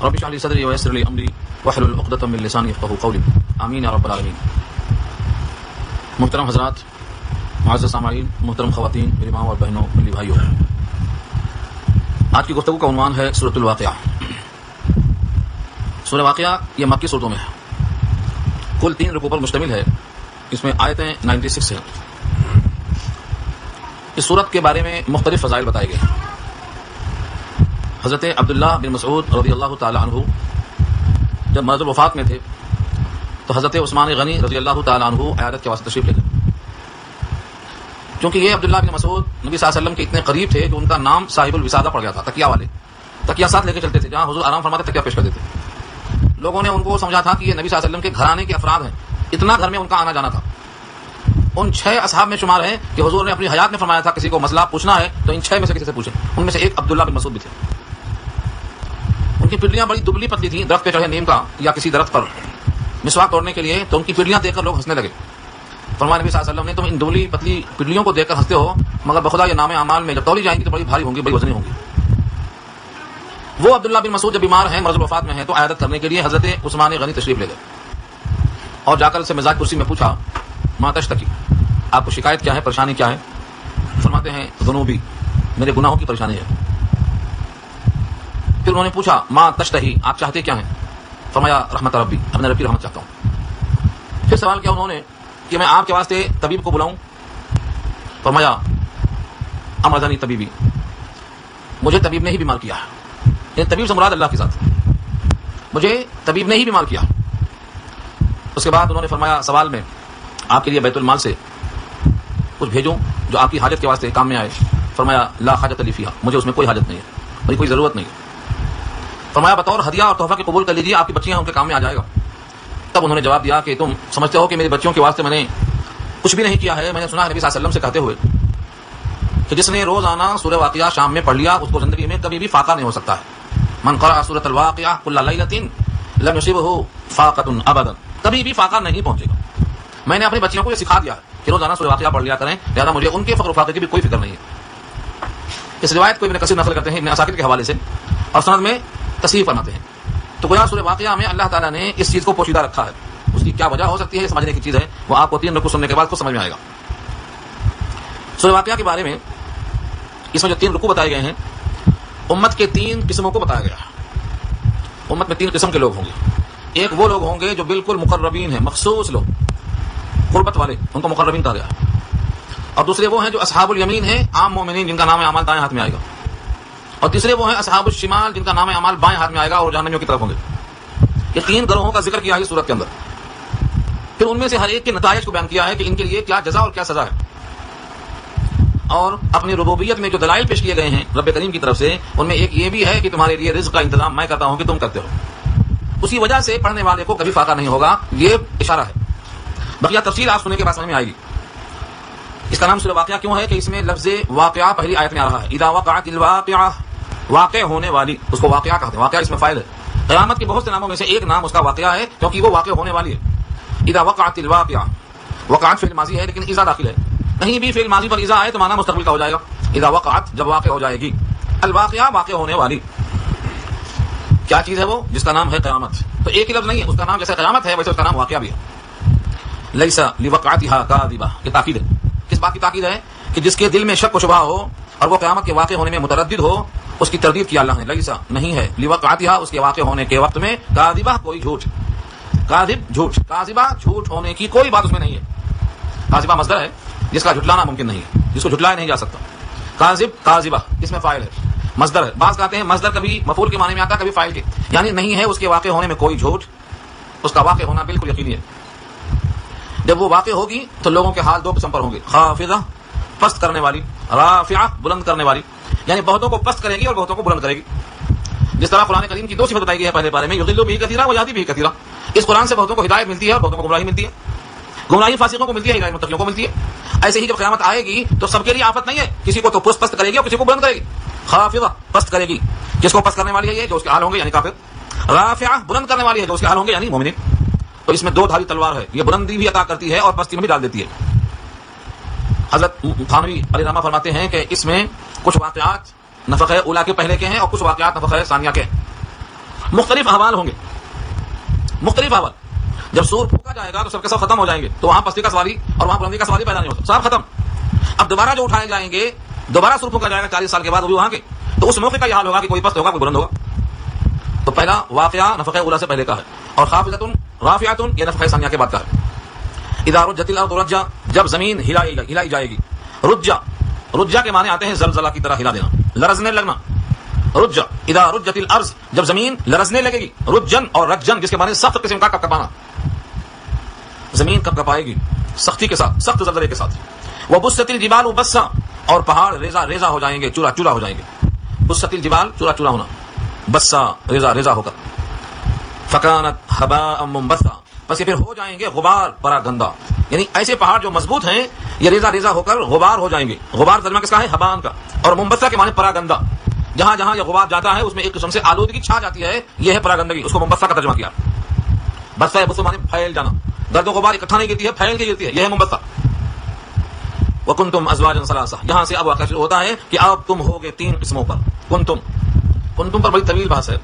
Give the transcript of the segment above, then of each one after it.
رب اشرح لي صدري ويسر لي امري واحلل عقدة من لساني يفقهوا قولي آمین یا رب العالمین۔ محترم حضرات، معزز سامعین، محترم خواتین، میری ماں اور بہنوں، میری بھائیوں، آج کی گفتگو کا عنوان ہے سورۃ الواقعہ۔ سورہ واقعہ یہ مکی صورتوں میں ہے، کل 3 رکوع پر مشتمل ہے، اس میں آیتیں 96 ہیں۔ اس سورت کے بارے میں مختلف فضائل بتائے گئے ہیں۔ حضرت عبداللہ بن مسعود رضی اللہ تعالی عنہ جب مرض الوفات میں تھے تو حضرت عثمان غنی رضی اللہ تعالی عنہ عیادت کے واسطے تشریف لے گئے، کیونکہ یہ عبداللہ بن مسعود نبی صلی اللہ علیہ وسلم کے اتنے قریب تھے کہ ان کا نام صاحب الوسادہ پڑ گیا تھا، تکیہ والے، تکیہ ساتھ لے کے چلتے تھے، جہاں حضور آرام فرماتے تکیہ پیش کر دیتے۔ لوگوں نے ان کو سمجھا تھا کہ یہ نبی صلی اللہ علیہ وسلم کے گھرانے کے افراد ہیں، اتنا گھر میں ان کا آنا جانا تھا۔ ان 6 اصحاب میں شمار ہیں کہ حضور نے اپنی حیات میں فرمایا تھا کسی کو مسئلہ پوچھنا ہے تو ان 6 میں سے کسی سے پوچھیں۔ ان میں سے ایک عبداللہ بن مسعود بھی تھے۔ ان کی پنڈلیاں بڑی دبلی پتلی تھیں، درخت پہ چڑھے نیم کا یا کسی درخت پر مسواک توڑنے کے لیے، تو ان کی پنڈلیاں دیکھ کر لوگ ہنسنے لگے۔ فرمایا نبی صلی اللہ علیہ وسلم نے تم ان دبلی پتلی پنڈلیوں کو دیکھ کر ہنستے ہو، مگر بخدا یہ نام اعمال میں جب تولی جائیں گی تو بڑی بھاری ہوں گی، بڑی وزنی ہوں گی۔ وہ عبداللہ بن مسعود جب بیمار ہیں، مرض الوفات میں ہیں، تو عیادت کرنے کے لیے حضرت عثمان غنی تشریف لے گئے اور جا کر سے مزاج کرسی میں پوچھا، ما تشتکی، آپ کو شکایت کیا ہے، پریشانی کیا ہے؟ فرماتے ہیں ذنوبی، میرے گناہوں کی پریشانی ہے۔ پھر انہوں نے پوچھا ما تشتہی، آپ چاہتے کیا ہیں؟ فرمایا رحمت ربی، اپنے رب کی رحمت چاہتا ہوں۔ پھر سوال کیا انہوں نے کہ میں آپ کے واسطے طبیب کو بلاؤں؟ فرمایا امرضنی طبیبی، مجھے طبیب نے ہی بیمار کیا ہے، یعنی طبیب سے مراد اللہ کے ساتھ، مجھے طبیب نے ہی بیمار کیا۔ اس کے بعد انہوں نے فرمایا سوال میں آپ کے لیے بیت المال سے کچھ بھیجوں جو آپ کی حاجت کے واسطے کام میں آئے؟ فرمایا لا حاجت لی فیہا، مجھے اس میں کوئی حاجت نہیں ہے، میری کوئی ضرورت نہیں ہے۔ فرمایا بطور ہدیہ اور تحفہ کے قبول کر لیجیے، آپ کی بچیاں ان کے کام میں آ جائے گا۔ تب انہوں نے جواب دیا کہ تم سمجھتے ہو کہ میری بچیوں کے واسطے میں نے کچھ بھی نہیں کیا ہے؟ میں نے سنا ہے نبی صلی اللہ علیہ وسلم سے کہتے ہوئے کہ جس نے روزانہ سورہ واقعہ شام میں پڑھ لیا اس کو زندگی میں کبھی بھی فاقہ نہیں ہو سکتا ہے۔ من قرأ سورۃ الواقعہ کل لیلۃ لم یصبہ فاقۃ ابدا، کبھی بھی فاقہ نہیں پہنچے گا۔ میں نے اپنی بچیوں کو یہ سکھا دیا ہے کہ روزانہ سورہ واقعہ پڑھ لیا کریں، لہٰذا مجھے ان کے فقر و فاقے کی بھی کوئی فکر نہیں ہے۔ اس روایت کو ابن کثیر نقل کرتے ہیں ابن عساکر کے حوالے سے، اور سند میں تصحیح فرماتے ہیں۔ تو گویا سورہ واقعہ میں اللہ تعالیٰ نے اس چیز کو پوشیدہ رکھا ہے، اس کی کیا وجہ ہو سکتی ہے، سمجھنے کی چیز ہے، وہ آپ کو 3 رکوع سننے کے بعد کو سمجھ میں آئے گا۔ سورہ واقعہ کے بارے میں اس میں جو 3 رکوع بتائے گئے ہیں، امت کے 3 قسموں کو بتایا گیا ہے۔ امت میں 3 قسم کے لوگ ہوں گے۔ ایک وہ لوگ ہوں گے جو بالکل مقربین ہیں، مخصوص لوگ، قربت والے، ان کو مقربین کہا گیا ہے۔ اور دوسرے وہ ہیں جو اصحاب الیمین ہیں، عام مومنین جن کا نام اعمال دائیں ہاتھ میں آئے گا۔ اور تیسرے وہ ہیں اصحاب الشمال جن کا نام اعمال بائیں ہاتھ میں آئے گا اور جہنمیوں کی طرف ہوں گے۔ یہ 3 گروہوں کا ذکر کیا ہے سورت کے اندر۔ پھر ان میں سے ہر ایک کے نتائج کو بیان کیا ہے کہ ان کے لیے کیا جزا اور کیا سزا ہے، اور اپنی ربوبیت میں جو دلائل پیش کیے گئے ہیں رب کریم کی طرف سے، ان میں ایک یہ بھی ہے کہ تمہارے لیے رزق کا انتظام میں کرتا ہوں کہ تم کرتے ہو۔ اسی وجہ سے پڑھنے والے کو کبھی فاقہ نہیں ہوگا، یہ اشارہ ہے۔ بقیہ تفصیل آپ سننے کے بعد سمجھ میں آئے گی۔ اس کا نام سورہ واقعہ کیوں ہے کہ اس میں لفظ واقعہ پہلی آیت میں آ رہا ہے، اذا وقعت الواقعہ، واقع ہونے والی، اس کو واقعہ کہتے ہیں۔ واقعہ اس میں فاعل ہے۔ قیامت کے بہت سے ناموں میں سے ایک نام اس کا واقعہ ہے کیونکہ وہ واقع ہونے والی ہے۔ اذا وقعت الواقعہ، وقعت فعل ماضی ہے لیکن اذا داخل ہے، کہیں بھی فعل ماضی پر اذا آئے تو معنی مستقبل کا ہو جائے گا۔ اذا وقعت، جب واقع ہو جائے گی، الواقعہ، واقع ہونے والی، کیا چیز ہے وہ؟ جس کا نام ہے قیامت۔ تو ایک ہی لفظ نہیں ہے، اس کا نام جیسے قیامت ہے ویسے اس کا نام واقعہ بھی ہے۔ لیس لوقعتها کاذبہ، یہ تاکید ہے۔ کس بات کی تاکید ہے؟ کہ جس کے دل میں شک و شبہ ہو اور وہ قیامت کے واقع ہونے میں متردد ہو، اس کی تردید کیا اللہ نے۔ لیسا، نہیں ہے، لوقعتها، اس کے واقع ہونے کے وقت میں، کاذبہ، کوئی جھوٹ، کاذب جھوٹ، کاذبہ جھوٹ ہونے کی کوئی بات اس میں نہیں ہے۔ کاذبہ مصدر ہے جس کا جھٹلانا ممکن نہیں ہے، جس کو جھٹلایا نہیں جا سکتا۔ کاذب، کاذبہ، اس میں فاعل ہے، مصدر ہے۔ بعض کہتے ہیں مصدر کبھی مفعول کے معنی میں آتا ہے، کبھی فاعل کے، یعنی نہیں ہے اس کے واقع ہونے میں کوئی جھوٹ، اس کا واقع ہونا بالکل یقینی ہے۔ جب وہ واقع ہوگی تو لوگوں کے حال 2 قسم پر ہوں گے، خافضہ، پست کرنے والی، رافعہ، بلند کرنے والی، یعنی بہتوں کو پست کرے گی اور بہتوں کو بلند کرے گی۔ جس طرح قرآن کریم کی 2 صفت بتائی گئی ہے پہلے بارے میں، یضل بہ کثیرا ویہدی بہ کثیرا۔ اس قرآن سے بہتوں کو ہدایت ملتی ہے اور بہتوں کو گمراہی ملتی ہے۔ گمراہی فاسقوں کو ملتی ہے، ہدایت متقیوں کو ملتی ہے۔ ایسے ہی جب قیامت آئے گی تو سب کے لیے آفت نہیں ہے، کسی کو تو پست کرے گی اور کسی کو بلند کرے گی۔ خافضہ، پست کرے گی، جس کو پست کرنے والی ہے یہ جو اس کے حال ہوں گے یعنی کافر۔ رافعہ، بلند کرنے والی ہے جو اس کے حال ہوں گے یعنی مومنین۔ تو اس میں 2 دھاری تلوار ہے، یہ بلندی بھی عطا کرتی ہے اور پستی میں بھی ڈال دیتی ہے۔ حضرت تھانوی علیہ رحمہ فرماتے ہیں کہ اس میں کچھ واقعات نفخہ اولیٰ کے پہلے کے ہیں اور کچھ واقعات نفخہ ثانیہ کے ہیں۔ مختلف احوال ہوں گے، مختلف احوال. جب سور پھونکا جائے گا تو سب کے سب ختم ہو جائیں گے، تو وہاں پستی کا سواری اور وہاں بلندی کا سواری پیدا نہیں ہوتا، سب ختم. اب دوبارہ جو اٹھائے جائیں گے، دوبارہ سور پھونکا جائے گا 40 سال کے بعد، وہ بھی وہاں کے، تو اس موقع کا یہ حال ہوگا کہ کوئی پست ہوگا کوئی بلند ہوگا. تو پہلا واقعہ نفخہ اولیٰ سے پہلے کا ہے. اور خافضۃ رافعۃ یہ نفخہ ثانیہ کے بعد کا ہے. اذا رجت الارض رجا جب زمین ہلائی جائے گی. رجا کے معنی آتے ہیں زلزلہ کی طرح ہلا دینا، لرزنے لگنا. رجا اذا رجت الارض جب زمین لرزنے لگے گی. رجن اور رجن جس کے معنی سخت قسم کا کپکپانا، زمین کپکپائے گی سختی کے ساتھ، سخت زلزلے کے ساتھ. وبست الجبال بسا اور پہاڑ ریزا ہو جائیں گے، چورا ہو جائیں گے. بست الجبال چورا ہونا، بسا ریزا ہو کر. فکانت ہباء منبثا بس یہ پھر ہو جائیں گے غبار پرا گندا. یعنی ایسے پہاڑ جو مضبوط ہیں یہ ریزا ہو کر غبار ہو جائیں گے. غبار ترجمہ کس کا ہے؟ ہبان کا. اور منبثا کے معنی پرا گندا، جہاں جہاں یہ غبار جاتا ہے اس میں ایک قسم سے آلودگی چھا جاتی ہے، یہ ہے پرا گندگی، اس کو منبثا کا ترجمہ کیا. بسا ہے بس معنی پھیل جانا، گرد و غبار اکٹھا نہیں گرتی ہے، پھیل کے گرتی ہے، یہ ہے منبثا. وکنتم ازواجا ثلاثہ یہاں سے اب واقعہ شروع ہوتا ہے کہ اب تم ہوگے 3 قسموں پر. کنتم پر بڑی طویل بحث ہے.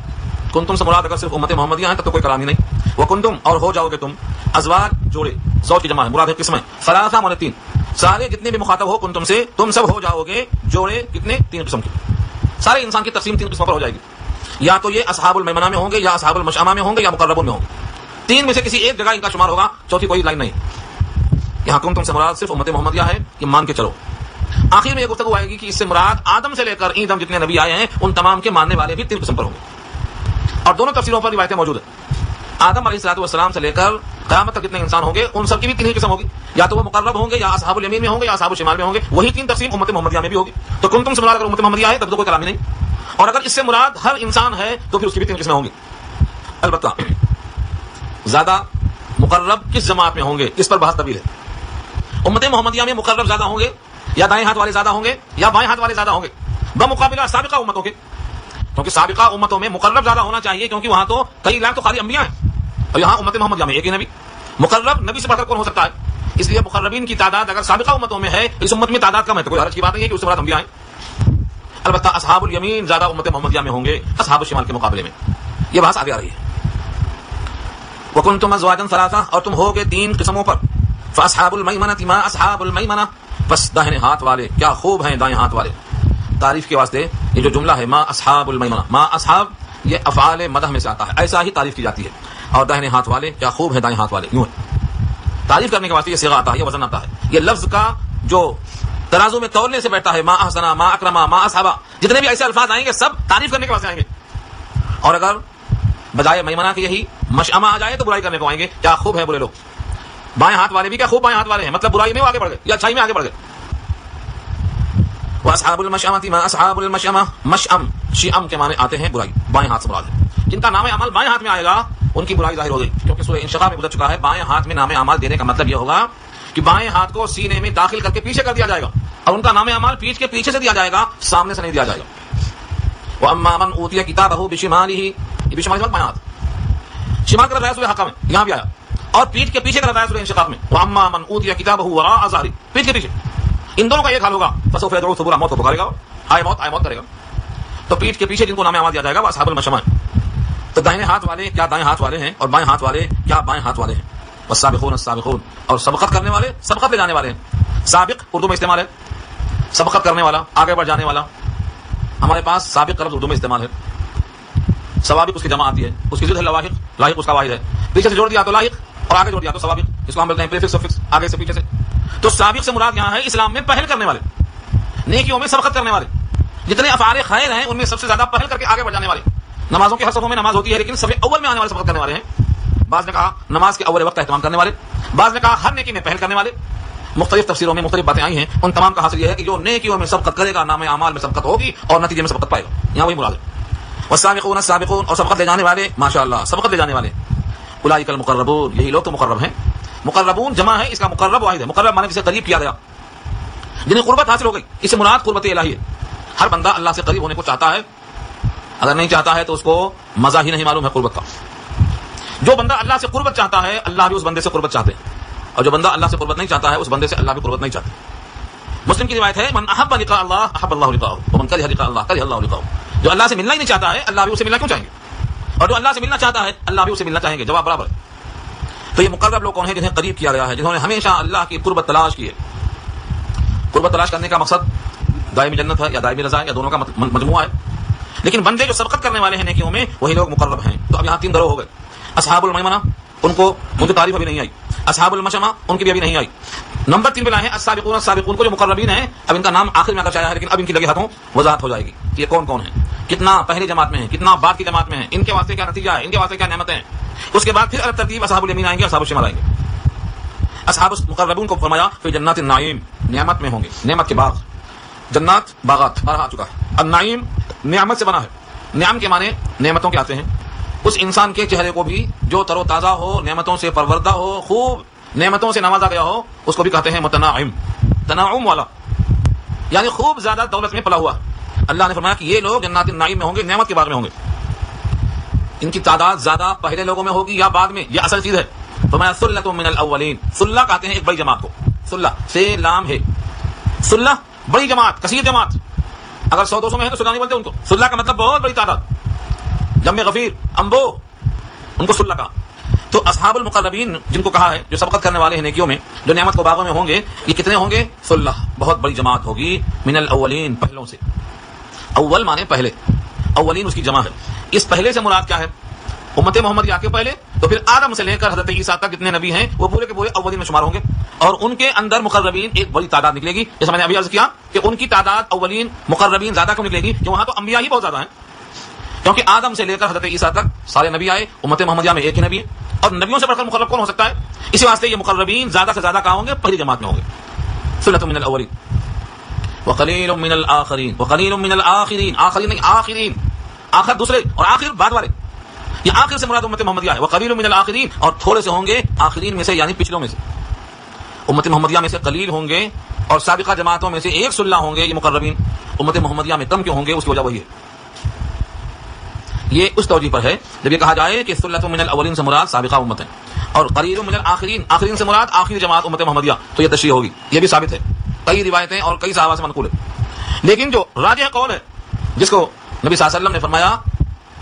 کنتم سے مراد اگر صرف امت محمدیہ ہیں تب تو کوئی کلام ہی نہیں. وکنتم اور ہو جاؤ گے تم، ازواج جوڑے، زوج کی جمع ہے، مراد ہے قسمیں، ثلاثہ معنی 3. سارے جتنے بھی مخاطب ہو کنتم سے تم سب ہو جاؤ گے جوڑے کتنے؟ 3 قسم کے. سارے انسان کی تقسیم 3 قسموں پر ہو جائے گی. یا تو یہ اصحاب المیمنہ میں ہوں گے، یا اصحاب المشأمہ میں ہوں گے، یا مقربون میں ہوں گے. 3 میں سے کسی ایک جگہ ان کا شمار ہوگا، چوتھی کوئی لائن نہیں. یہاں کنتم سے مراد صرف امت محمدیہ ہے، یہ مان کے چلو. آخر میں یہ گفتگو آئے گی کہ اس سے مراد آدم سے لے کر ایدم جتنے نبی آئے ہیں ان تمام کے ماننے والے بھی 3 قسم پر ہوں گے. اور دونوں تفسیروں پر روایتیں موجود ہیں. آدم علیہ السلام سے لے کر قیامت تک جتنے انسان ہوں گے ان سب کی بھی 3 ہی قسم ہوگی، یا تو وہ مقرب ہوں گے، یا اصحاب الیمین میں ہوں گے، یا اصحاب الشمال میں ہوں گے. وہی 3 تقسیم امت محمدیہ میں بھی ہوگی. تو کنتم سے مراد اگر امت محمدیہ ہے تب تو کوئی کلام ہی نہیں. اور اگر اس سے مراد ہر انسان ہے تو پھر اس کی بھی 3 قسمیں ہوں گی. البتہ زیادہ مقرب کس جماعت میں ہوں گے اس پر بحث طویل ہے. امت محمدیہ میں مقرب زیادہ ہوں گے، یا دائیں ہاتھ والے زیادہ ہوں گے، یا بائیں ہاتھ والے زیادہ ہوں گے بمقابلہ سابقہ امتوں کے. کیونکہ سابقہ امتوں میں مقرب زیادہ ہونا چاہیے، کیونکہ وہاں تو کئی لاکھ تو خالی انبیاء ہیں، اور یہاں امت محمدیہ میں ایک ہی نبی. مقرب نبی سے بڑھ کر کون ہو سکتا ہے؟ اس لیے مقربین کی تعداد اگر سابقہ امتوں میں ہے، اس امت میں تعداد کم ہے تو کوئی حرج کی بات نہیں ہے کہ اس سے مراد انبیاء ہیں. البتہ اصحاب الیمین زیادہ امت محمدیہ میں ہوں گے اصحاب الشمال کے مقابلے میں. یہ بحث آگے آ رہی ہے. وکنتم ازواجا ثلاثہ اور تم ہوگے 3 قسموں پر. فاصحاب المیمنہ ما اصحاب المیمنہ بس داہنے ہاتھ والے کیا خوب ہیں دائیں ہاتھ والے. تعریف کے واسطے یہ جو جملہ ہے ما اصحاب المیمنہ، ما اصحاب یہ افعال مدح میں سے آتا ہے، ایسا ہی تعریف کی جاتی ہے. اور داہنے ہاتھ والے کیا خوب ہیں دائیں ہاتھ والے، یوں ہے تعریف کرنے کے واسطے. یہ صیغہ آتا ہے، یہ وزن آتا ہے. یہ لفظ کا جو ترازو میں تولنے سے بیٹھتا ہے، ما احسنا، ما اکرما، ما اصحابہ، جتنے بھی ایسے الفاظ آئیں گے سب تعریف کرنے کے واسطے آئیں گے. اور اگر بجائے میمنہ کے یہی مشأمہ آ جائے تو برائی کرنے کو آئیں گے، کیا خوب ہیں برے لوگ. بائیں ہاتھ والے بھی کیا خوب بائیں ہاتھ والے ہیں، مطلب برائی میں وہ آگے بڑھ گئے یا اچھائی میں آگے بڑھ گئے. واصحاب المشأمہ ما اصحاب المشأمہ، مشأم شئم کے معنی آتے ہیں برائی، بائیں ہاتھ سے مراد ہے. جن کا نام عمل بائیں ہاتھ میں آئے گا ان کی برائی ظاہر ہو گئی، کیونکہ سورہ انشقاق میں گزر چکا ہے. بائیں ہاتھ میں نام اعمال دینے کا مطلب یہ ہوگا کہ بائیں ہاتھ کو سینے میں داخل کر کے پیچھے کر دیا جائے گا، اور ان کا نام اعمال پیٹھ کے پیچھے سے دیا جائے گا، سامنے سے نہیں دیا جائے گا. واما من اوتی کتابہ بشمالہ، یہ بشمال بائیں ہاتھ، شمال کا لفظ سورہ حق میں یہاں بھی آیا، اور پیٹھ کے پیچھے کا لفظ سورہ انشقاق میں. واما من اوتی کتابہ وراء ظہری، پیٹھ کے پیچھے. ان دونوں کا ایک حال ہوگا، فسوف يدعو ثبورا، موت کو پکارے گا، ہائے موت کرے گا. تو پیٹھ کے پیچھے جن کو نام اعمال دیا جائے گا وہ اصحاب المشأمہ. تو دائیں ہاتھ والے کیا دائیں ہاتھ والے ہیں، اور بائیں ہاتھ والے کیا بائیں ہاتھ والے ہیں. والسابقون السابقون اور سبقت کرنے والے، سبقت لے جانے والے ہیں. سابق اردو میں استعمال ہے، سبقت کرنے والا، آگے بڑھ جانے والا. ہمارے پاس سابق کا لفظ اردو میں استعمال ہے. سوابق اس کی جمع آتی ہے، اس کی ضد ہے لواحق، لاحق اس کا واحد ہے. پیچھے سے جوڑ دیا تو لاحق، اور آگے جوڑ دیا تو سوابق. اس کو ہم بولتے ہیں پریفکس سفکس، آگے سے پیچھے سے. تو سابق سے مراد یہاں ہے اسلام میں پہل کرنے والے، نیکیوں میں سبقت کرنے والے. جتنے افعال خیر ہیں ان میں سب سے زیادہ پہل کر کے آگے بڑھ جانے والے. نمازوں کے ہر صفوں میں نماز ہوتی ہے لیکن سب اول میں آنے والے سبقت کرنے والے ہیں. بعض نے کہا نماز کے اول وقت اہتمام کرنے والے، بعض نے کہا ہر نیکی میں پہل کرنے والے. مختلف تفسیروں میں مختلف باتیں آئی ہیں، ان تمام کا حاصل یہ ہے کہ جو نیکیوں میں سبقت کرے گا نام اعمال میں سبقت ہوگی اور نتیجے میں سبقت پائے گا. یہاں وہی مراد ہے. والسابقون السابقون اور سبقت لے جانے والے، ماشاءاللہ سبقت لے جانے والے. اولئک المقربون، یہی لوگ تو مقرب ہیں. مقربون جمع ہے، اس کا مقرب واحد ہے. مقرب معنی جسے قریب کیا گیا، جنہیں قربت حاصل ہو گئی. اس سے مراد قربت الہی ہے. ہر بندہ اللہ سے قریب ہونے کو چاہتا ہے، اگر نہیں چاہتا ہے تو اس کو مزہ ہی نہیں معلوم ہے قربت کا. جو بندہ اللہ سے قربت چاہتا ہے اللہ بھی اس بندے سے قربت چاہتے ہیں، اور جو بندہ اللہ سے قربت نہیں چاہتا ہے اس بندے سے اللہ بھی قربت نہیں چاہتے. مسلم کی روایت ہے من احب لقاء اللہ احب اللہ لقاءہ ومن کرہ لقاء اللہ کرہ اللہ لقاءہ. جو اللہ سے ملنا ہی نہیں چاہتا ہے اللہ بھی اسے ملنا کیوں چاہیں گے. اور جو اللہ سے ملنا چاہتا ہے اللہ بھی اسے ملنا چاہیں گے، جواب برابر ہے۔ تو یہ مقرب لوگ کون ہیں؟ جنہیں قریب کیا گیا ہے، جنہوں نے ہمیشہ اللہ کی قربت تلاش کی ہے۔ قربت تلاش کرنے کا مقصد دائمی جنت ہے یا دائمی رضا ہے یا دونوں کا مجموعہ ہے، لیکن بندے جو سبقت کرنے والے ہیں نیکیوں میں وہی لوگ مقرب ہیں۔ تو اب یہاں 3 گروہ ہو گئے۔ اصحاب المیمنہ، ان کو ان کی تعریف ابھی نہیں آئی۔ اصحاب المشأمہ، ان کی بھی ابھی نہیں آئی۔ نمبر 3 پہ لائے ہیں السابقون السابقون کو، جو مقربین ہیں۔ اب ان کا نام آخر میں آ کر چاہا ہے، لیکن اب ان کی لگے ہاتھوں وضاحت ہو جائے گی کہ یہ کون کون ہیں، کتنا پہلی جماعت میں ہیں، کتنا بعد کی جماعت میں ہیں، ان کے واسطے کیا نتیجہ ہے، ان کے واسطے کیا نعمتیں ہیں۔ اس کے بعد پھر الگ ترتیب اصحاب الیمین آئیں گے، اصحاب الشمال آئیں گے۔ اصحاب المقربون کو فرمایا فی جنات النعیم، نعمت میں ہوں گے، نعمت کے باغ، جنات باغات بارہ آ چکا ہے۔ النعیم نعمت سے بنا ہے، نعم کے معنی نعمتوں کے آتے ہیں۔ اس انسان کے چہرے کو بھی جو تر و تازہ ہو، نعمتوں سے پروردہ ہو، خوب نعمتوں سے نوازا گیا ہو، اس کو بھی کہتے ہیں متنعم، تنعم والا، یعنی خوب زیادہ دولت میں پلا ہوا۔ اللہ نے فرمایا کہ یہ لوگ جنات النعیم میں ہوں گے، نعمت کے باغ میں ہوں گے۔ ان کی تعداد زیادہ پہلے لوگوں میں ہوگی یا بعد میں، یہ اصل چیز ہے۔ فرمایا ثلۃ من الاولین، ثلہ کہتے ہیں ایک بڑی جماعت کو، ثلہ سے لام ہے، ثلہ بڑی جماعت، کثیر جماعت۔ اگر 100-200 میں ہے تو ثلہ نہیں بولتے ان کو، ثلہ کا مطلب بہت بڑی تعداد، جمع غفیر، انبو، ان کو ثلہ کہا۔ تو اصحاب المقربین جن کو کہا ہے، جو سبقت کرنے والے ہیں نیکیوں میں، جو نعمت کو باغوں میں ہوں گے، یہ کتنے ہوں گے؟ ثلہ، بہت بڑی جماعت ہوگی، من الاولین، پہلوں سے۔ اول مانے پہلے، اولین اس کی جمع ہے۔ اس پہلے سے مراد کیا ہے؟ امت محمدیہ کے پہلے، تو پھر آدم سے لے کر حضرت عیسیٰ تک جتنے نبی ہیں وہ پورے کے پورے اولین میں شمار ہوں گے، اور ان کے اندر مقربین ایک بڑی تعداد نکلے گی۔ جیسے میں نے ابھی عرض کیا کہ ان کی تعداد اولین مقربین زیادہ کیوں نکلے گی، کہ وہاں تو انبیاء ہی بہت زیادہ ہیں، کیونکہ آدم سے لے کر حضرت عیسیٰ تک سارے نبی آئے، امت محمدیہ میں ایک ہی نبی ہے، اور نبیوں سے بڑھ کر مقرب کون ہو سکتا ہے؟ اسی واسطے یہ مقربین زیادہ سے زیادہ کہاں ہوں گے؟ پہلی جماعت میں ہوں گے۔ ثلۃ من الاولین وقلیل من الاخرین، وقلیل من الاخرین، آخرین نہیں، آخرین، آخر دوسرے اور آخر بعد والے، یہ آخر سے مراد امت محمدیہ ہے۔ وقلیل من الاخرین، اور تھوڑے سے ہوں گے آخرین میں سے، یعنی پچھلوں میں سے۔ امت محمدیہ میں سے قلیل ہوں گے، اور سابقہ جماعتوں میں سے ایک ثلہ ہوں گے یہ مقربین۔ امت محمدیہ میں کم کیوں ہوں گے؟ اس کی وجہ وہی ہے، یہ اس توجہ پر ہے جب یہ کہا جائے کہ ثلۃ من الاولین سے مراد سابقہ امت ہے، اور قلیل من الاخرین، آخرین سے مراد آخری جماعت امت محمدیہ، تو یہ تشریح ہوگی، یہ بھی ثابت ہے، کئی روایتیں اور کئی صحابہ سے منقول ہے۔ لیکن جو راجح قول ہے، جس کو نبی صلی اللہ علیہ وسلم نے فرمایا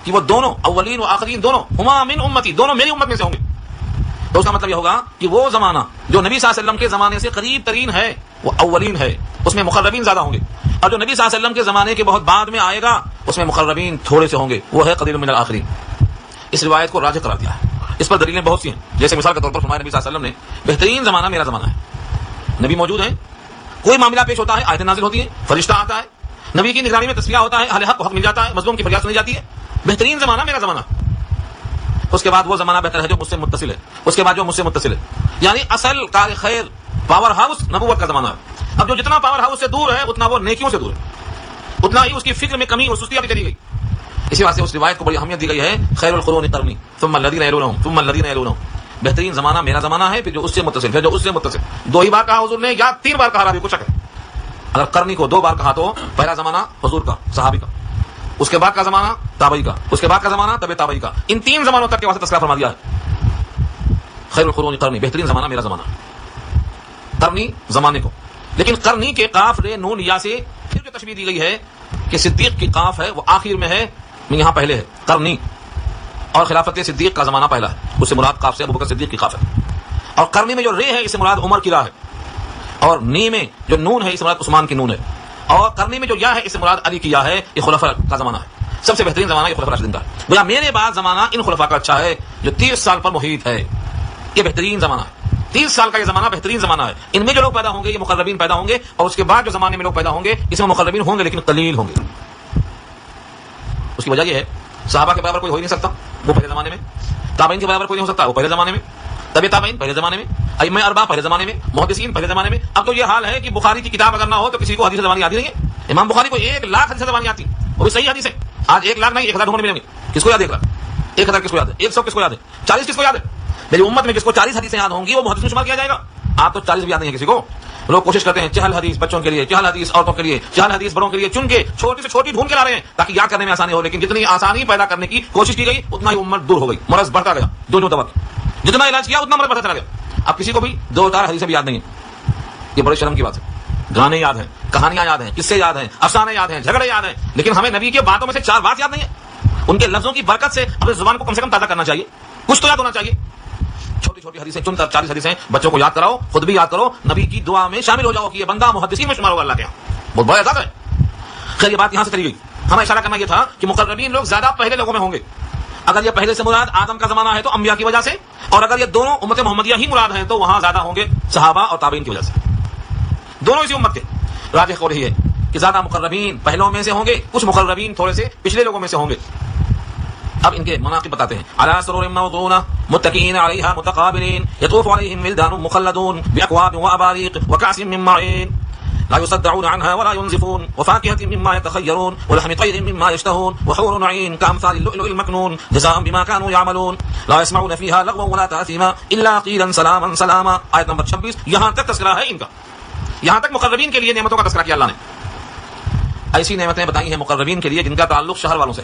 کہ وہ دونوں اولین و آخرین دونوں ہما من امتی، دونوں میری امت میں سے ہوں گے، تو اس کا مطلب یہ ہوگا کہ وہ زمانہ جو نبی صلی اللہ علیہ وسلم کے زمانے سے قریب ترین ہے وہ اولین ہے، اس میں مقربین زیادہ ہوں گے، اور جو نبی صلی اللہ علیہ وسلم کے زمانے کے بہت بعد میں آئے گا اس میں مقربین تھوڑے سے ہوں گے، وہ ہے قلیل من الاخرین۔ اس روایت کو راجح قرار دیا ہے، اس پر دلیلیں بہت سی ہیں، جیسے مثال کے طور پر فرمایا نبی صلی اللہ علیہ وسلم نے بہترین زمانہ میرا زمانہ ہے، نبی موجود ہیں، کوئی معاملہ پیش ہوتا ہے آیتیں نازل ہوتی ہیں، فرشتہ آتا ہے، نبی کی نگرانی میں تصفیہ ہوتا ہے، اہل حق کو حق مل جاتا ہے، مظلوم کی فریاد سنی جاتی ہے، بہترین زمانہ میرا زمانہ۔ اس کے بعد وہ زمانہ بہتر ہے جو مجھ سے متصل ہے، اس کے بعد جو مجھ سے متصل ہے، یعنی اصل کار خیر پاور ہاؤس نبوت کا زمانہ ہے۔ اب جو جتنا پاور ہاؤس سے دور ہے اتنا وہ نیکیوں سے دور ہے، اتنا ہی اس کی فکر میں کمی اور سستی آتی چلی گئی۔ اسی واسطے اس روایت کو بڑی اہمیت دی گئی ہے، خیر القرون قرنی ثم الذین یلونہم ثم الذین یلونہم، بہترین زمانہ میرا زمانہ ہے، پھر جو اس سے متصل، پھر جو اس سے متصل۔ 2 ہی بار کہا حضور نے یا 3 بار کہا راوی کو شک ہے، اگر قرنی کو 2 بار کہا تو پہلا زمانہ حضور کا، صحابی کا، اس کے بعد کا زمانہ تابعی کا، اس کے بعد کا زمانہ تبع تابعی کا، ان 3 زمانوں تک کے واسطے تذکرہ فرما دیا ہے۔ خیر القرون قرنی، بہترین زمانہ میرا زمانہ، قرنی زمانے کو، لیکن قرنی کے قاف رے نون یا سے پھر جو تشبیہ دی گئی ہے کہ صدیق کی قاف ہے وہ آخر میں ہے، میں یہاں پہلے ہے قرنی، اور خلافت صدیق کا زمانہ پہلا ہے، اس سے مراد قاف سے ابوبکر صدیق کی قاف ہے، اور قرنی میں جو رے ہے اس سے مراد عمر کی راہ ہے، اور نی میں جو نون ہے اس سے مراد عثمان کی نون ہے، اور قرنی میں جو یا ہے اس سے مراد علی کی یا ہے، یہ خلفاء کا زمانہ ہے، سب سے بہترین زمانہ یہ خلفاء راشدین کا ہے۔ گویا میرے بعد زمانہ ان خلفاء کا اچھا ہے جو 30 سال پر محیط ہے، یہ بہترین زمانہ ہے، 30 سال کا یہ زمانہ بہترین زمانہ ہے، ان میں جو لوگ پیدا ہوں گے یہ مقربین پیدا ہوں گے، اور اس کے بعد جو زمانے میں لوگ پیدا ہوں گے اس میں مقربین ہوں گے لیکن قلیل ہوں گے۔ اس کی وجہ یہ ہے صحابہ کے برابر کوئی ہو ہی نہیں سکتا وہ پہلے زمانے میں، تابعین کے برابر کوئی نہیں ہو سکتا وہ پہلے زمانے میں، تبع تابعین پہلے زمانے میں، ائمہ اربعہ پہلے زمانے میں، محدثین پہلے زمانے میں۔ اب تو یہ حال ہے کہ بخاری کی کتاب اگر نہ ہو تو کسی کو حدیث زبانی آتی نہیں ہے، امام بخاری کو 1 لاکھ حدیث زبانی آتی، وہ بھی صحیح حدیث ہے، آج 1 لاکھ نہیں 1000 ڈھونڈنے ملیں گے، کس کو یاد 1 لاکھ، 1000 کس کو یاد ہے، 100 کس کو یاد ہے، 40 کس کو یاد ہے، میری امت میں جس کو 40 حدیثیں یاد ہوں گی وہ محدث میں شمار کیا جائے گا، آپ تو 40 بھی یاد نہیں ہے کسی کو۔ لوگ کوشش کرتے ہیں چہل حدیث بچوں کے لیے، چہل حدیث عورتوں کے لیے، چہل حدیث بڑوں کے لیے چن کے چھوٹی سے چھوٹی ڈھونڈ کے لا رہے ہیں تاکہ یاد کرنے میں آسانی ہو، لیکن جتنی آسانی پیدا کرنے کی کوشش کی گئی اتنا ہی امت دور ہو گئی، مرض بڑھتا گیا، جو دوا جتنا علاج کیا اتنا مرض بڑھتا چلا گیا۔ اب کسی کو بھی 2-4 حدیثیں بھی یاد نہیں ہیں، یہ بڑے شرم کی بات ہے۔ گانے یاد ہیں، کہانیاں یاد ہیں، قصے یاد ہیں، افسانے یاد ہیں، جھگڑے یاد ہیں، لیکن ہمیں نبی کی باتوں میں سے 4 بات یاد نہیں ہے، ان کے لفظوں کی برکت سے اپنی زبان کو کم سے کم تازہ کرنا چاہیے، کچھ تو یاد ہونا چاہیے. چھوٹی چھوٹی حدیثیں چن کر 40 حدیثیں بچوں کو یاد کراؤ، خود بھی یاد کرو، نبی کی دعا میں شامل ہو جاؤ کہ یہ بندہ محدثین میں شمار ہوگا اللہ کے یہاں، بہت بڑا اعزاز ہے. خیر یہ بات یہاں سے چلی گئی. ہمیں اشارہ کرنا یہ تھا کہ مقربین لوگ زیادہ پہلے لوگوں میں ہوں گے. اگر یہ پہلے سے مراد آدم کا زمانہ ہے تو انبیاء کی وجہ سے، اور اگر یہ دونوں امت محمدیہ ہی مراد ہیں تو وہاں زیادہ ہوں گے صحابہ اور تابعین کی وجہ سے، دونوں اسی امت کے. راجح قول یہ ہے کہ زیادہ مقربین پہلوں میں سے ہوں گے، کچھ مقربین تھوڑے سے پچھلے لوگوں میں سے ہوں گے. اب ان کے مناقب بتاتے ہیں. علی سرر موضونہ متکئین علیہا متقابلین یطوف علیہم ولدان مخلدون باکواب واباریق وکأس من معین لا يصدعون عنها ولا ينزفون وفاكهة مما يتخيرون ولحم طير مما يشتهون وحور عين كأمثال اللؤلؤ المكنون جزاء بما كانوا يعملون لا يسمعون فيها لغوا ولا تأثيما إلا قيلا سلاما سلاما. آیت نمبر 26. یہاں تک تذکرہ ہے ان کا، یہاں تک مقربین کے لیے نعمتوں کا تذکرہ کیا اللہ نے. ایسی نعمتیں بتائی ہیں مقربین کے لیے جن کا تعلق شہر والوں سے،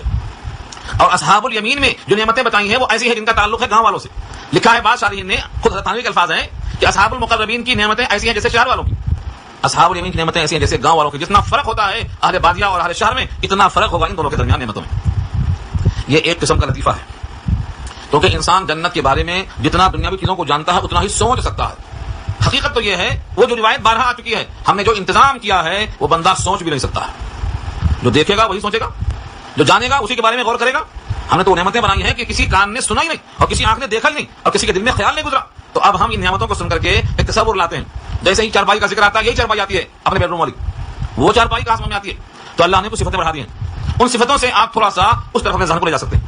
اور اصحاب الیمین میں جو نعمتیں بتائی ہیں وہ ایسی ہیں جن کا تعلق ہے گاؤں والوں سے. لکھا ہے بعض شارحین نے، خود تھانوی کے الفاظ ہیں کہ اصحاب المقربین کی نعمتیں ایسی ہیں جیسے شہر والوں کی، اصحاب الیمین کی نعمتیں ایسی ہیں جیسے گاؤں والوں کی. جتنا فرق ہوتا ہے اہل بادیہ اور اہل شہر میں، اتنا فرق ہوگا ان دونوں کے درمیان نعمتوں میں. یہ ایک قسم کا لطیفہ ہے، کیونکہ انسان جنت کے بارے میں جتنا دنیاوی چیزوں کو جانتا ہے اتنا ہی سوچ سکتا ہے. حقیقت تو یہ ہے، وہ جو روایت بارہا آ چکی ہے، ہم نے جو انتظام کیا ہے وہ بندہ سوچ بھی نہیں سکتا ہے. جو دیکھے گا وہی سوچے گا، جو جانے گا اسی کے بارے میں غور کرے گا. ہم نے تو نعمتیں بنائی ہیں کہ کسی کان نے سنا ہی نہیں، اور کسی آنکھ نے دیکھا ہی نہیں، اور کسی کے دل میں خیال نہیں گزرا. تو اب ہم ان نعمتوں کو سن کر کے ایک تصور لاتے ہیں. جیسے ہی چارپائی کا ذکر آتا ہے، یہی چارپائی آتی ہے اپنے بیڈ روم والی، وہ چارپائی کہاں میں آتی ہے. تو اللہ نے کچھ صفتیں بڑھا دی ہیں، ان صفتوں سے آپ تھوڑا سا اس طرف اپنے ذہن کو لے جا سکتے ہیں.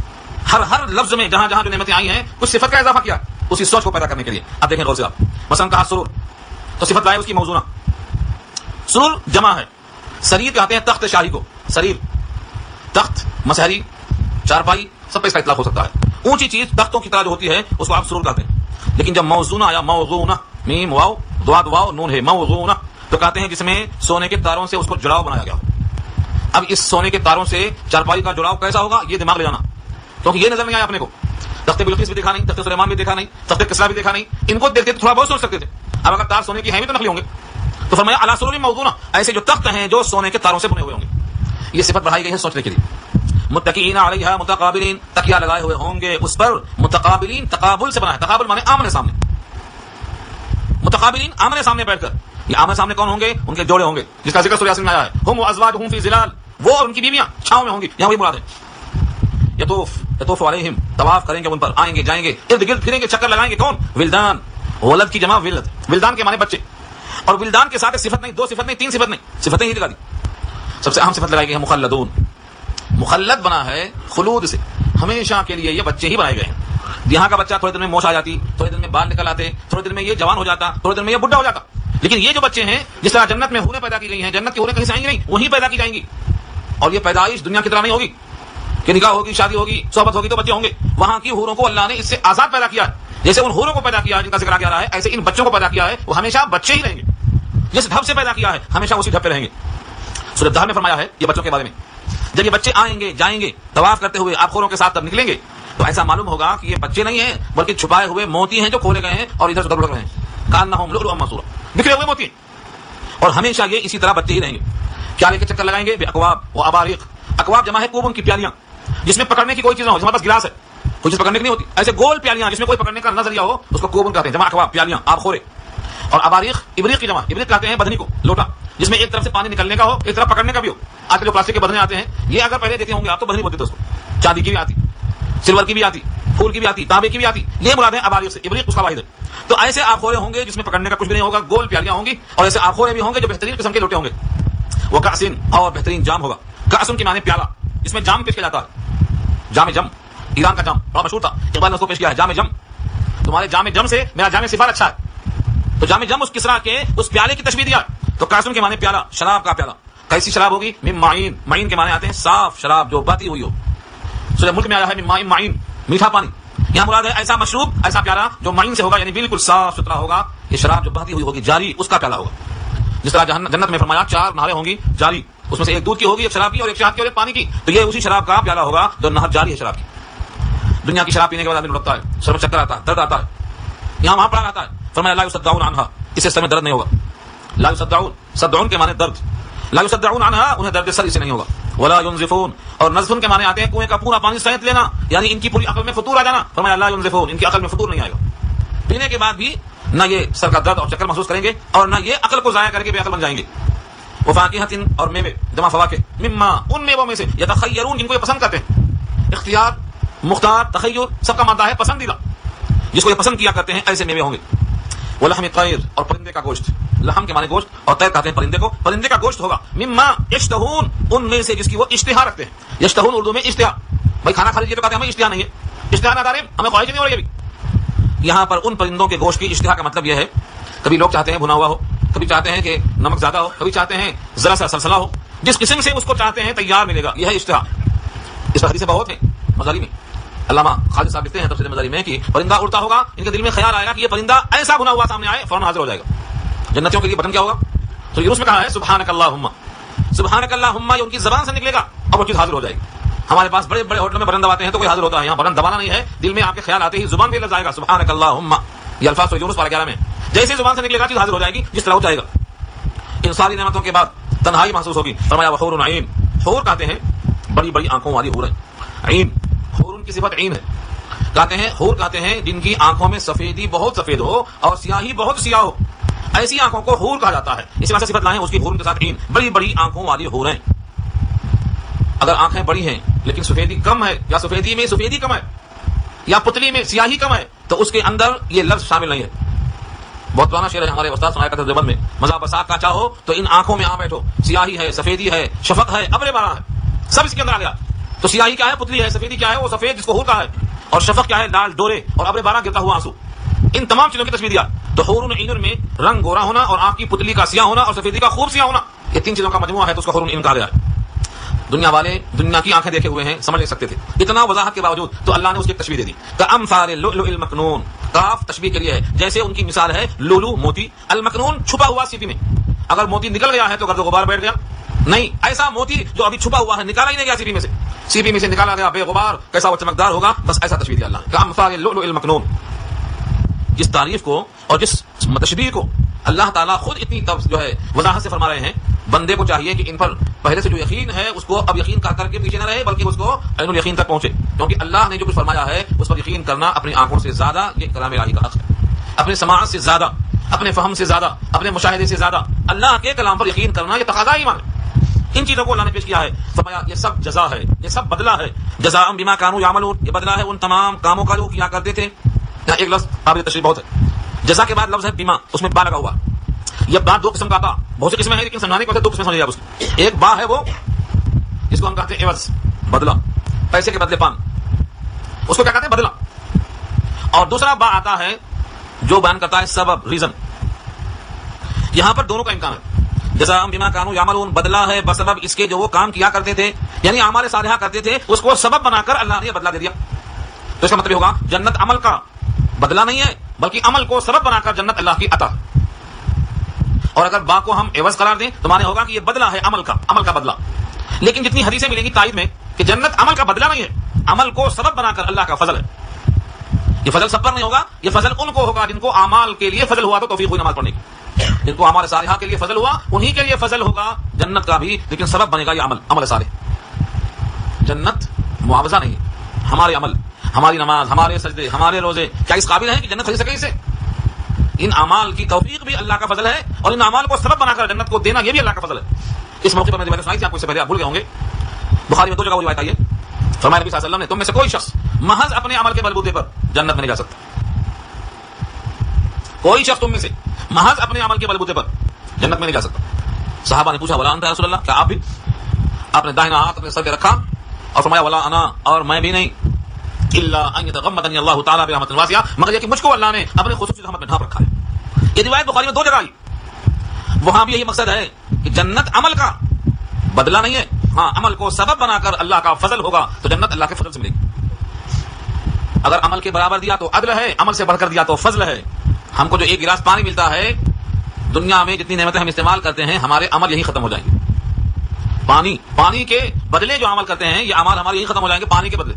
ہر لفظ میں جہاں جہاں جو نعمتیں آئی ہیں کچھ صفت کا اضافہ کیا، اسی سوچ کو پیدا کرنے کے لیے. اب دیکھیں غور سے آپ. مثلا کہا سرور، تو صفت لائے اس کی موزونہ. سرور جمع ہے، سریر کہتے ہیں تخت شاہی کو. سریر تخت، مسہری، چارپائی، سب پہ اس کا اطلاق ہو سکتا ہے. اونچی چیز تختوں کی طرح جو ہوتی ہے اس کو آپ سرور کہتے ہیں. لیکن جب موزونہ آیا، موزونہ، میم واو ضاد واو نون ہے، موزونہ، تو کہتے ہیں جس میں سونے کے تاروں سے اس کو جڑاؤ بنایا گیا. اب اس سونے کے تاروں سے چارپائی کا جڑاؤ کیسا ہوگا یہ دماغ لے جانا، کیونکہ یہ نظر نہیں آیا اپنے کو. تخت بلقیس بھی دیکھا نہیں، تخت سلیمان بھی دیکھا نہیں، تخت کسریٰ بھی دیکھا نہیں. ان کو دیکھتے تو تھوڑا بہت سوچ سکتے تھے. اب اگر تار سونے کی ہیں بھی تو نقلی ہوں گے. تو فرمایا علی سرور موضونہ، ایسے جو تخت ہیں جو سونے کے تاروں سے بنے ہوئے ہوں گے. یہ صفت بڑھائی گئی ہے سوچنے کے لیے. متکئین علیہا متقابلین، تکیہ لگائے ہوئے ہوں گے اس پر. متقابلین تقابل سے بنا ہے، تقابل مانے آمنے سامنے. متقابلین آمنے سامنے بیٹھ کر. یہ آمنے سامنے کون ہوں گے؟ ان کے جوڑے ہوں گے جس کا ذکر سورہ یاسین میں آیا ہے. ہم وازواجہم فی ظلال، وہ اور ان کی بیویاں چھاؤں میں ہوں گی. یہاں وہی مراد ہے. یطوف علیہم، طواف کریں گے ان پر، آئیں گے جائیں گے، ارد گرد پھریں گے، چکر لگائیں گے. کون؟ ولدان. ولد کی جمع ولد، ولدان کے معنی بچے. اور ولدان کے ساتھ ایک صفت نہیں، دو صفت نہیں، تین صفت نہیں، صفتیں ہی لگا دی. سب سے اہم صفت لگائی گئی ہے مخلدون. مخلد بنا ہے خلود سے، ہمیشہ کے لیے یہ بچے ہی بنائے گئے ہیں. یہاں کا بچہ تھوڑے دن میں موچ آ جاتی، تھوڑے دن میں بال نکل آتے، تھوڑے دن میں یہ جوان ہو جاتا، تھوڑے دن میں یہ بڈھا ہو جاتا. لیکن یہ جو بچے ہیں جس طرح جنت میں حوریں پیدا کی گئی ہیں، جنت کی حوریں کہیں سے آئیں گی نہیں، وہیں پیدا کی جائیں گی. اور یہ پیدائش دنیا کی طرح نہیں ہوگی کہ نکاح ہوگی، شادی ہوگی، صحبت ہوگی تو بچے ہوں گے. وہاں کی حوروں کو اللہ نے اس سے آزاد پیدا کیا ہے. جیسے ان حوروں کو پیدا کیا ہے جن کا ذکر کیا رہا ہے، ایسے ان بچوں کو پیدا کیا ہے، وہ ہمیشہ بچے ہی رہیں گے. جس ڈھب سے پیدا کیا ہے ہمیشہ اسی ڈھب پہ رہیں گے. سورۃ الدہر میں فرمایا ہے یہ بچوں کے بارے میں، جب یہ بچے آئیں گے جائیں گے طواف کرتے ہوئے آپ خوروں کے ساتھ تب نکلیں گے تو ایسا معلوم ہوگا کہ یہ بچے نہیں ہیں بلکہ چھپائے ہوئے موتی ہیں جو کھولے گئے ہیں اور ادھر سے ادھر لگ رہے ہیں. کانہم لؤلؤ منثورا، بکھرے ہوئے موتی ہیں. اور ہمیشہ یہ اسی طرح بچے ہی رہیں گے. کیا لے کے چکر لگائیں گے؟ باکواب و اباریق. اکواب جمع ہے کوب، کی پیالیاں جس میں پکڑنے کی کوئی چیز نہ ہو. ہمارے پاس گلاس ہے، کوئی چیز پکڑنے کی نہیں ہوتی، ایسے گول پیالیاں جس میں کوئی پکڑنے کا نظریہ ہو اس کو کوبن کہتے ہیں. جمع اکواب، پیالیاں، آب خورے. اور اباریق ابریق کی جمع، ابریق کہتے ہیں بدنی کو، لوٹا جس میں ایک طرف سے پانی نکلنے کا ہو ایک طرف پکڑنے کا بھی ہو. آج کل جو پلاسٹک کے بدنے آتے ہیں یہ اگر پہلے دیکھتے ہوں گے آپ تو بدنی بولتے تھے اس کو. چاندی کی بھی آتی، سلور کی بھی آتی، پھول کی بھی آتی، تانبے کی بھی آتی. یہ مراد ہے اباریق سے. ابریق اس کا واحد ہے. تو ایسے آبخورے ہوں گے جس میں پکڑنے کا کچھ بھی نہیں ہوگا، گول پیالیاں ہوں گی. اور ایسے آبخورے بھی ہوں گے جو بہترین قسم کے لوٹے ہوں گے. وہ کاسن، اور بہترین جام ہوگا. کاسن کی معنی پیالہ جس میں جام پیش کیا جاتا ہے. جام جم، ایران کا جام بڑا مشہور تھا، اقبال نے اس کو پیش کیا ہے. جام جم، تمہارے جام جم سے میرا جام سفار اچھا ہے. تو جام جم اس کسرا کے اس پیالے کی تشبیہ دیا. تو کاسن کے معنی پیالہ، شراب کا پیالہ. کیسی شراب ہوگی؟ من معین. معین کے معنی آتے ہیں صاف شراب جو بہتی ہوئی ہو. سورہ ملک میں آیا ہے من معین، معین میٹھا پانی. یہاں مراد ہے ایسا مشروب، ایسا پیالہ جو معین سے ہوگا، یعنی بالکل صاف ستھرا ہوگا. یہ شراب جو بہتی ہوئی ہوگی جاری، اس کا پیالہ ہوگا. جس طرح جنت میں فرمایا 4 نہریں ہوں گی جاری، اس میں سے ایک دودھ کی ہوگی، ایک شراب کی، اور ایک شہد کی اور ایک پانی کی. تو یہ اسی شراب کا پیالہ ہوگا جو نہر جاری ہے شراب کی. دنیا کی شراب پینے کے بعد آدمی لڑتا ہے، سر میں چکر آتا ہے، درد آتا ہے. یہاں وہاں پڑا رہتا ہے. فرمایا لا یصدعون عنہا، اس سے سر میں درد نہیں ہوگا. لا یصدعون، صدعون کے معنی درد. لا یصدعون عنہا، انہیں درد سر اسے نہیں ہوگا. ولا ينزفون، اور نزفن کے معنی آتے ہیں کنویں کا پورا پانی سینت لینا، یعنی ان کی پوری عقل میں فطور آ جانا. فرمایا لا ينزفون، ان کی عقل میں فطور نہیں آئے گا. پینے کے بعد بھی نہ یہ سر کا درد اور چکر محسوس کریں گے اور نہ یہ عقل کو ضائع کر کے بے عقل بن جائیں گے. وفاکہۃ، اور میوے جمع فواکہ، مما، ان میووں میں سے، یتخیرون، جن کو یہ پسند کرتے ہیں. اختیار، مختار، تخیر سب کا مادہ ہے پسندیدہ، جس کو یہ پسند کیا کرتے ہیں ایسے میوے ہوں گے. ولحم طیر، اور پرندے کا گوشت. لحم کے معنی گوشت اور طیر کہتے ہیں پرندے کو. پرندے کا گوشت ہوگا. مما یشتہون، ان میں سے جس کی وہ اشتہا رکھتے ہیں. یشتہون اردو میں اشتہا. بھائی کھانا کھا لیجیے تو کہتے ہیں ہمیں اشتہا نہیں ہے. اشتہا نہ دارے ہمیں خواہش نہیں ہو رہی ابھی. یہاں پر ان پرندوں کے گوشت کی اشتہا کا مطلب یہ ہے، کبھی لوگ چاہتے ہیں بھنا ہوا ہو، کبھی چاہتے ہیں کہ نمک زیادہ ہو، کبھی چاہتے ہیں ذرا سا سلسلہ ہو. جس قسم سے اس کو چاہتے ہیں تیار ملے گا. یہ ہے اشتہا. اس پر حدیثیں بہت ہیں مزاری میں. علامہ خالد صاحب لکھتے ہیں تفسیر مزاری میں کہ پرندہ اڑتا ہوگا، ان کے دل میں خیال آئے گا کہ یہ پرندہ ایسا بھنا ہوا سامنے آئے، فوراً حاضر ہو جائے گا. جنتیوں کے لیے بٹن کیا ہوگا؟ تو یونس میں کہا ہے سبحانک اللہم، سبحانک اللہم، یہ ان کی زبان سے نکلے گا اور وہ چیز حاضر ہو جائے گی. ہمارے پاس بڑے بڑے ہوٹل میں بٹن دباتے ہیں تو کوئی حاضر ہوتا ہے، یہاں بٹن دبانا نہیں ہے، دل میں آپ کے خیال آتے ہی زبان پہ لفظ آئے گا سبحانک اللہم. یہ الفاظ تو یونس 11 میں جیسے زبان سے نکلے گا چیز حاضر ہو جائے گی جس طرح ہو جائے گا. ان ساری نعمتوں کے بعد تنہائی محسوس ہوگی. فرمایا وحور عین، حور کہتے ہیں بڑی بڑی آنکھوں والی حور ہے. عین، حور کی صفت عین ہے. کہتے ہیں حور کہتے ہیں جن کی آنکھوں میں سفیدی بہت سفید ہو اور سیاہی بہت سیاہ ہو، ایسی آنکھوں کو حور کہا جاتا ہے. اسی وجہ سے صفت لائیں اس کی حور کے ساتھ عین، بڑی بڑی آنکھوں والی حور ہیں. اگر آنکھیں بڑی ہیں لیکن سفیدی کم ہے، یا سفیدی میں سفیدی کم ہے، یا پتلی میں سیاہی کم ہے، تو اس کے اندر یہ لفظ شامل نہیں ہے. بہت پرانا شعر ہے ہمارے استاد سنایا کرتے دیوبند میں، مزہ برسات کا چاہو تو ان آنکھوں میں آ بیٹھو، سیاہی ہے، سفیدی ہے، شفق ہے، ابر بارہ ہے، سب اس کے اندر آ گیا. تو سیاہی کیا ہے؟ پتلی ہے. سفیدی کیا ہے؟ وہ سفید جس کو حور کہا ہے. اور شفق کیا ہے؟ لال ڈورے، اور ابر بارہ گرتا ہوا آنسو. ان تمام چیزوں کی تشبیہ دیا. تو حور عین میں رنگ گورا ہونا اور آنکھ کی پتلی کا سیاہ ہونا اور سفیدی کا خوب سیاہ ہونا، یہ تین چیزوں کا مجموعہ ہے، تو اس کو حور عین کہا گیا ہے. دنیا والے دنیا کی آنکھیں دیکھے ہوئے ہیں، سمجھ نہیں سکتے تھے اتنا وضاحت کے باوجود، تو اللہ نے اس کی تشبیہ دے دی. کأمثال اللؤلؤ المکنون، کاف تشبیہ کے لیے ہے، جیسے ان کی مثال ہے لولو موتی، المکنون چھپا ہوا سیپی میں. اگر موتی نکل گیا ہے تو گرد و غبار بیٹھ گیا؟ نہیں، ایسا موتی جو ابھی چھپا ہوا ہے، نکالا ہی نہیں گیا سیپی میں سے، سیپی میں سے نکالا گیا بے غبار، کیسا وہ چمکدار ہوگا، بس ایسا تشبیہ دیا اللہ نے. کأمثال اللؤلؤ المکنون. جس تعریف کو اور جس تشبیہ کو اللہ تعالیٰ خود اتنی جو ہے وضاحت سے فرما رہے ہیں، بندے کو چاہیے کہ ان پر پہلے سے جو یقین ہے اس کو اب یقین کر کے پیچھے نہ رہے، بلکہ اس کو عین الیقین تک پہنچے. کیونکہ اللہ نے جو کچھ فرمایا ہے اس پر یقین کرنا اپنی آنکھوں سے زیادہ یہ کلام الہی کا حق ہے. اپنے سماعت سے زیادہ، اپنے فہم سے زیادہ، اپنے مشاہدے سے زیادہ اللہ کے کلام پر یقین کرنا یہ تقاضا ایمان ہے. ان چیزوں کو اللہ نے پیش کیا ہے. فرمایا یہ سب جزا ہے، یہ سب بدلہ ہے. جزاء بما كانوا يعملون، یہ بدلہ ہے ان تمام کاموں کا جو کیا کرتے تھے. یہاں ایک لفظ قابل تشریح بہت ہے. جزا کے بعد لفظ ہے بیما، اس میں با لگا ہوا. یہ با دو قسم کا تھا، بہت سی قسمیں ہیں لیکن سمجھانے کے وقت دو قسمیں سمجھ لیا اس کی. ایک با ہے وہ جس کو ہم کہتے ہیں عوض، بدلہ، پیسے کے بدلے پان، اس کو کیا کہتے ہیں؟ بدلہ. اور دوسرا با آتا ہے جو بیان کرتا ہے سبب، ریزن. یہاں پر دونوں کا امکان ہے. جزاء بما كانوا يعملون، بدلہ ہے بسبب اس کے جو وہ کام کیا کرتے تھے، یعنی اعمال صالحہ کرتے تھے، اس کو سبب بنا کر اللہ نے بدلہ دے دیا. تو اس کا مطلب ہوگا جنت عمل کا بدلہ نہیں ہے، بلکہ عمل کو سبب بنا کر جنت اللہ کی عطا. اور اگر با کو ہم عوض قرار دیں تو معنی ہوگا کہ یہ بدلہ ہے عمل کا بدلہ. لیکن جتنی حدیثیں ملیں گی تائید میں کہ جنت عمل کا بدلہ نہیں ہے، عمل کو سبب بنا کر اللہ کا فضل ہے. یہ فضل سب پر نہیں ہوگا، یہ فضل ان کو ہوگا جن کو اعمال کے لیے فضل ہوا تو توفیق ہوئی نماز پڑھنے کی. جن کو اعمال صالحہ کے لیے فضل ہوا انہی کے لیے فضل ہوگا جنت کا بھی، لیکن سبب بنے گا یہ عمل صالح. جنت معاوضہ نہیں، ہمارے عمل، ہماری نماز، ہمارے سجدے، ہمارے روزے کیا اس قابل ہیں کہ جنت خرید سکے اسے؟ ان اعمال کی توفیق بھی اللہ کا فضل ہے، اور ان اعمال کو سبب بنا کر جنت کو دینا یہ بھی اللہ کا فضل ہے. اس موقع پر میں نے روایت سنائی تھی، آپ کو اس سے پہلے آپ بھول گئے ہوں گے. بخاری میں 2 جگہ وہ روایت آئی ہے. فرمایا نبی صلی اللہ علیہ وسلم نے تم میں سے کوئی شخص محض اپنے عمل کے بلبوتے پر جنت میں نہیں جا سکتا. کوئی شخص تم میں سے محض اپنے عمل کے بلبوتے پر جنت میں نہیں جا سکتا. صحابہ نے پوچھا ولا انت یا رسول اللہ، کیا آپ بھی؟ آپ نے داہنا ہاتھ اپنے سر پہ رکھا اور فرمایا ولا انا، اور میں بھی نہیں، الا ان يتغمدني الله تعالی برحمت واسعہ، مگر یہ کہ مجھ کو اللہ نے اپنے خصوصی رحمت میں ڈھانپ رکھا ہے. یہ روایت بخاری میں 2 جگہ آئی. وہاں بھی یہی مقصد ہے کہ جنت عمل کا بدلہ نہیں ہے، ہاں عمل کو سبب بنا کر اللہ کا فضل ہوگا تو جنت اللہ کے فضل سے ملے گی. اگر عمل کے برابر دیا تو عدل ہے، عمل سے بڑھ کر دیا تو فضل ہے. ہم کو جو 1 گلاس پانی ملتا ہے، دنیا میں جتنی نعمتیں ہم استعمال کرتے ہیں ہمارے عمل یہی ختم ہو جائیں گے. پانی کے بدلے جو عمل کرتے ہیں یہ عمل ہمارے یہی ختم ہو جائیں گے. پانی کے بدلے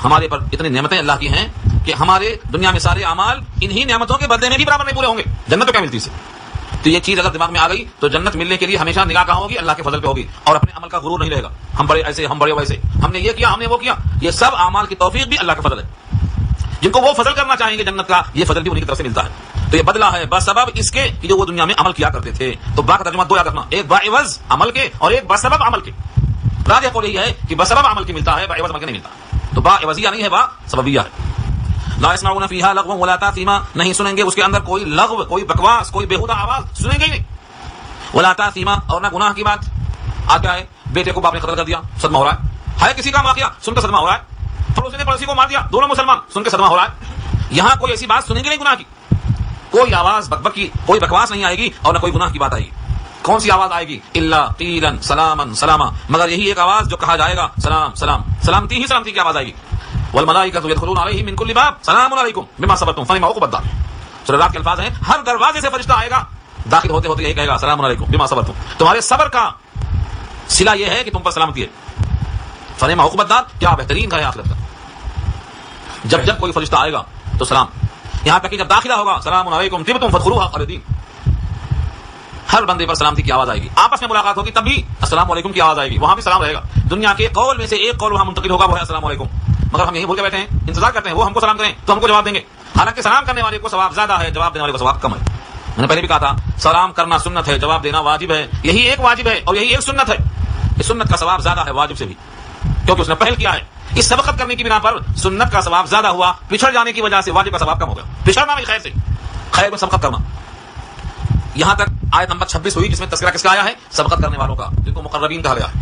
ہمارے پر اتنی نعمتیں اللہ کی ہیں کہ ہمارے دنیا میں سارے اعمال انہی نعمتوں کے بدلے میں بھی برابر نہیں پورے ہوں گے. جنت تو کیا ملتی ہے؟ تو یہ چیز اگر دماغ میں آ گئی تو جنت ملنے کے لیے ہمیشہ نگاہ کہاں ہوگی؟ اللہ کے فضل پہ ہوگی، اور اپنے عمل کا غرور نہیں رہے گا، ہم بڑے ایسے، ہم بڑے ویسے، ہم نے یہ کیا، ہم نے وہ کیا۔ یہ سب اعمال کی توفیق بھی اللہ کا فضل ہے۔ جن کو وہ فضل کرنا چاہیں گے جنت کا، یہ فضل بھی انہیں کی طرف سے ملتا ہے۔ تو یہ بدلہ ہے بسبب اس کے کہ جو وہ دنیا میں عمل کیا کرتے تھے۔ تو با کا ترجمہ دو یاد رکھنا، ایک باعوض عمل کے اور ایک بسبب عمل کے۔ راجح قول یہی ہے کہ بسبب عمل کے ملتا ہے، باعوض عمل کے نہیں ملتا۔ تو با عوضیہ نہیں ہے، با سببیہ ہے۔ لا يسمعون فيها لغوا ولا تاثیما، نہیں سنیں گے اس کے اندر کوئی لغو، کوئی بکواس، کوئی بےہودہ آواز سنیں گے ہی نہیں۔ ولا تاثیما، اور نہ گناہ کی بات۔ آج کیا ہے، بیٹے کو باپ نے قتل کر دیا، صدمہ ہو رہا ہے کسی کا واقعہ سن کر صدمہ ہو رہا ہے، پڑوسی نے پڑوسی کو مار دیا، دونوں مسلمان، سن کے صدمہ ہو رہا ہے۔ یہاں کوئی ایسی بات سنیں گے نہیں گناہ کی، کوئی آواز بک کی، کوئی بکواس نہیں آئے گی، اور نہ کوئی گناہ کی بات آئے گی۔ کون سی آواز آئے گی؟ الا قیلا سلاما سلاما، مگر یہی ایک آواز جو کہا جائے گا سلام سلام، سلامتی ہی سلامتی کی آواز آئے گی۔ والملائکۃ یدخلون علیہم من کل باب سلام علیکم بما صبرتم فنعم عقبی الدار۔ سورہ رات کے الفاظ ہیں، ہر دروازے سے فرشتہ آئے گا، داخل ہوتے ہوتے یہی کہے گا سلام علیکم بما صبرتم، تمہارے صبر کا صلہ یہ ہے کہ تم پر سلامتی ہے۔ فنعم عقبی الدار، کیا بہترین ہے آخرت کا۔ جب جب کوئی فرشتہ آئے گا تو سلام، یہاں تک کہ جب داخلہ ہوگا سلام علیکم طبتم فادخلوها خالدین، ہر بندے پر سلامتی کی آواز آئے گی۔ آپس میں ملاقات ہوگی تب بھی السلام علیکم کی آواز آئے گی، وہاں بھی سلام رہے گا۔ دنیا کے قول میں سے ایک قول وہاں منتقل ہوگا، وہ ہے السلام علیکم، مگر ہم یہی بول کے بیٹھے ہیں، انتظار کرتے ہیں وہ ہم کو سلام کریں تو ہم کو جواب دیں گے، حالانکہ سلام کرنے والے کو ثواب زیادہ ہے، جواب دینے والے کو ثواب کم ہے۔ میں نے پہلے بھی کہا تھا، سلام کرنا سنت ہے، جواب دینا واجب ہے، یہی ایک واجب ہے اور یہی ایک سنت ہے۔ اس سنت کا ثواب زیادہ ہے واجب سے بھی، کیونکہ اس نے پہل کیا ہے۔ اس سبقت کرنے کی بنا پر سنت کا ثواب زیادہ ہوا، پچھڑ جانے کی وجہ سے واجب کا ثواب کم ہو گیا۔ پچھڑنا بھی خیر سے، خیر میں سبقت کرنا۔ یہاں تک آیت نمبر 26 ہوئی، جس میں تذکرہ کس کا آیا ہے؟ سبقت کرنے والوں کا، جن کو مقربین کہا گیا ہے۔